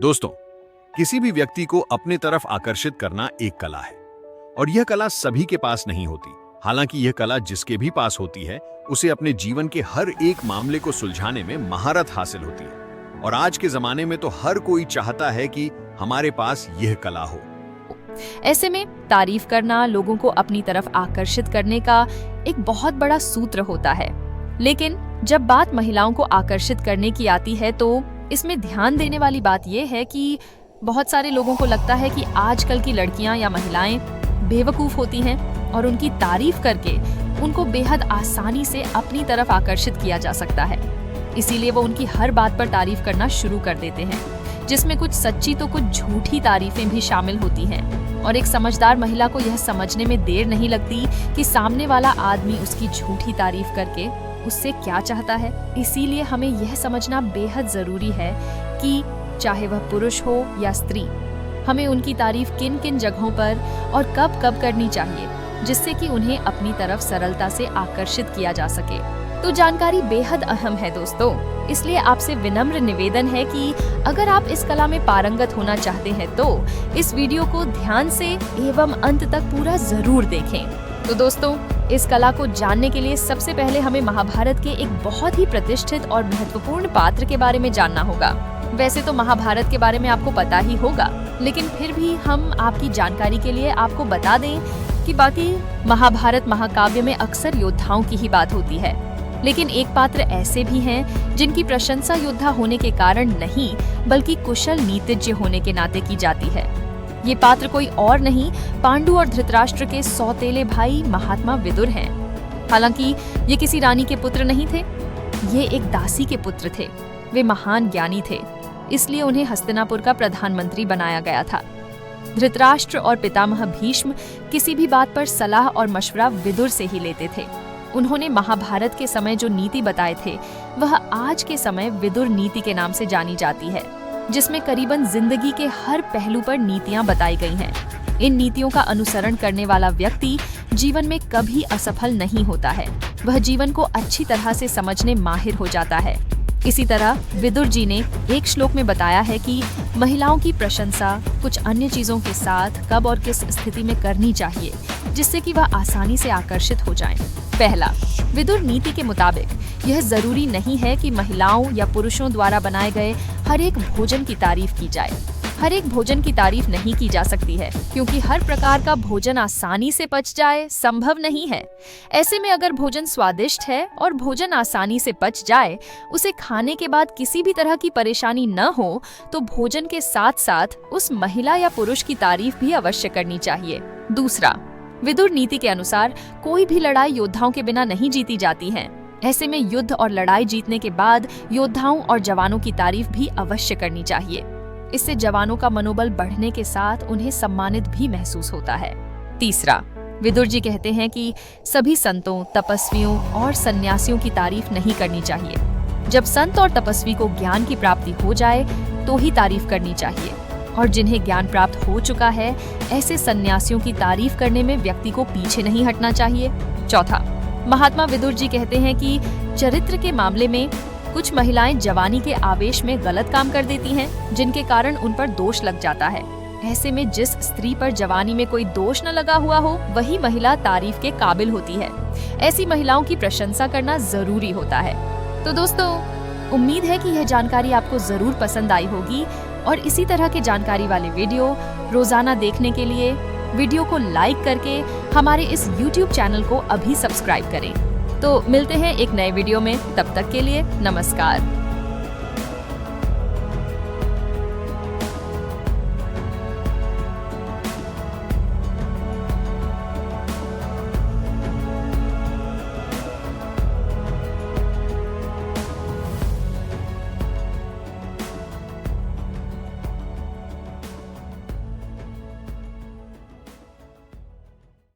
दोस्तों, किसी भी व्यक्ति को अपने तरफ आकर्षित करना एक कला है और यह कला सभी के पास नहीं होती। हालांकि यह कला जिसके भी पास होती है उसे अपने जीवन के हर एक मामले को सुलझाने में महारत हासिल होती है। और आज के जमाने में तो हर कोई चाहता है कि हमारे पास यह कला हो। ऐसे में तारीफ करना लोगों को अपनी तरफ आकर्षित करने का एक बहुत बड़ा सूत्र होता है। लेकिन जब बात महिलाओं को आकर्षित करने की आती है तो इसमें ध्यान देने वाली बात यह है कि बहुत सारे लोगों को लगता है कि आजकल की लड़कियां या महिलाएं बेवकूफ होती हैं और उनकी तारीफ करके उनको बेहद आसानी से अपनी तरफ आकर्षित किया जा सकता है। इसीलिए वो उनकी हर बात पर तारीफ करना शुरू कर देते हैं, जिसमें कुछ सच्ची तो कुछ झूठी तारीफें भी शामिल होती हैं। और एक समझदार महिला को यह समझने में देर नहीं लगती कि सामने वाला आदमी उसकी झूठी तारीफ करके उससे क्या चाहता है। इसीलिए हमें यह समझना बेहद जरूरी है कि चाहे वह पुरुष हो या स्त्री, हमें उनकी तारीफ किन किन जगहों पर और कब कब करनी चाहिए, जिससे कि उन्हें अपनी तरफ सरलता से आकर्षित किया जा सके। तो जानकारी बेहद अहम है दोस्तों, इसलिए आपसे विनम्र निवेदन है कि अगर आप इस कला में पारंगत होना चाहते हैं तो इस वीडियो को ध्यान से एवं अंत तक पूरा जरूर देखें। तो दोस्तों, इस कला को जानने के लिए सबसे पहले हमें महाभारत के एक बहुत ही प्रतिष्ठित और महत्वपूर्ण पात्र के बारे में जानना होगा। वैसे तो महाभारत के बारे में आपको पता ही होगा, लेकिन फिर भी हम आपकी जानकारी के लिए आपको बता दें कि बाकी महाभारत महाकाव्य में अक्सर योद्धाओं की ही बात होती है, लेकिन एक पात्र ऐसे भी हैं जिनकी प्रशंसा योद्धा होने के कारण नहीं बल्कि कुशल नीतिज्ञ होने के नाते की जाती है। ये पात्र कोई और नहीं, पांडु और धृतराष्ट्र के सौतेले भाई महात्मा विदुर हैं। हालांकि ये किसी रानी के पुत्र नहीं थे, ये एक दासी के पुत्र थे। वे महान ज्ञानी थे, इसलिए उन्हें हस्तिनापुर का प्रधानमंत्री बनाया गया था। धृतराष्ट्र और पितामह भीष्म किसी भी बात पर सलाह और मशवरा विदुर से ही लेते थे। उन्होंने महाभारत के समय जो नीति बताए थे वह आज के समय विदुर नीति के नाम से जानी जाती है, जिसमें करीबन जिंदगी के हर पहलू पर नीतियां बताई गई हैं। इन नीतियों का अनुसरण करने वाला व्यक्ति जीवन में कभी असफल नहीं होता है, वह जीवन को अच्छी तरह से समझने माहिर हो जाता है। इसी तरह विदुर जी ने एक श्लोक में बताया है कि महिलाओं की प्रशंसा कुछ अन्य चीजों के साथ कब और किस स्थिति में करनी चाहिए, जिससे कि वह आसानी से आकर्षित हो जाएं। पहला, विदुर नीति के मुताबिक यह जरूरी नहीं है कि महिलाओं या पुरुषों द्वारा बनाए गए हर एक भोजन की तारीफ की जाए। हर एक भोजन की तारीफ नहीं की जा सकती है, क्योंकि हर प्रकार का भोजन आसानी से पच जाए संभव नहीं है। ऐसे में अगर भोजन स्वादिष्ट है और भोजन आसानी से पच जाए, उसे खाने के बाद किसी भी तरह की परेशानी न हो, तो भोजन के साथ साथ उस महिला या पुरुष की तारीफ भी अवश्य करनी चाहिए। दूसरा, विदुर नीति के अनुसार कोई भी लड़ाई योद्धाओं के बिना नहीं जीती जाती है। ऐसे में युद्ध और लड़ाई जीतने के बाद योद्धाओं और जवानों की तारीफ भी अवश्य करनी चाहिए। इससे जवानों का मनोबल बढ़ने के साथ उन्हें सम्मानित भी महसूस होता है। तीसरा, विदुर जी कहते हैं कि सभी संतों, तपस्वियों और सन्यासियों की तारीफ नहीं करनी चाहिए। जब संत और तपस्वी को ज्ञान की प्राप्ति हो जाए तो ही तारीफ करनी चाहिए, और जिन्हें ज्ञान प्राप्त हो चुका है ऐसे सन्यासियों की तारीफ करने में व्यक्ति को पीछे नहीं हटना चाहिए। चौथा, महात्मा विदुर जी कहते हैं कि चरित्र के मामले में कुछ महिलाएं जवानी के आवेश में गलत काम कर देती हैं, जिनके कारण उन पर दोष लग जाता है। ऐसे में जिस स्त्री पर जवानी में कोई दोष न लगा हुआ हो वही महिला तारीफ के काबिल होती है। ऐसी महिलाओं की प्रशंसा करना जरूरी होता है। तो दोस्तों, उम्मीद है कि यह जानकारी आपको जरूर पसंद आई होगी, और इसी तरह के जानकारी वाले वीडियो रोजाना देखने के लिए वीडियो को लाइक करके हमारे इस YouTube चैनल को अभी सब्सक्राइब करें। तो मिलते हैं एक नए वीडियो में, तब तक के लिए नमस्कार।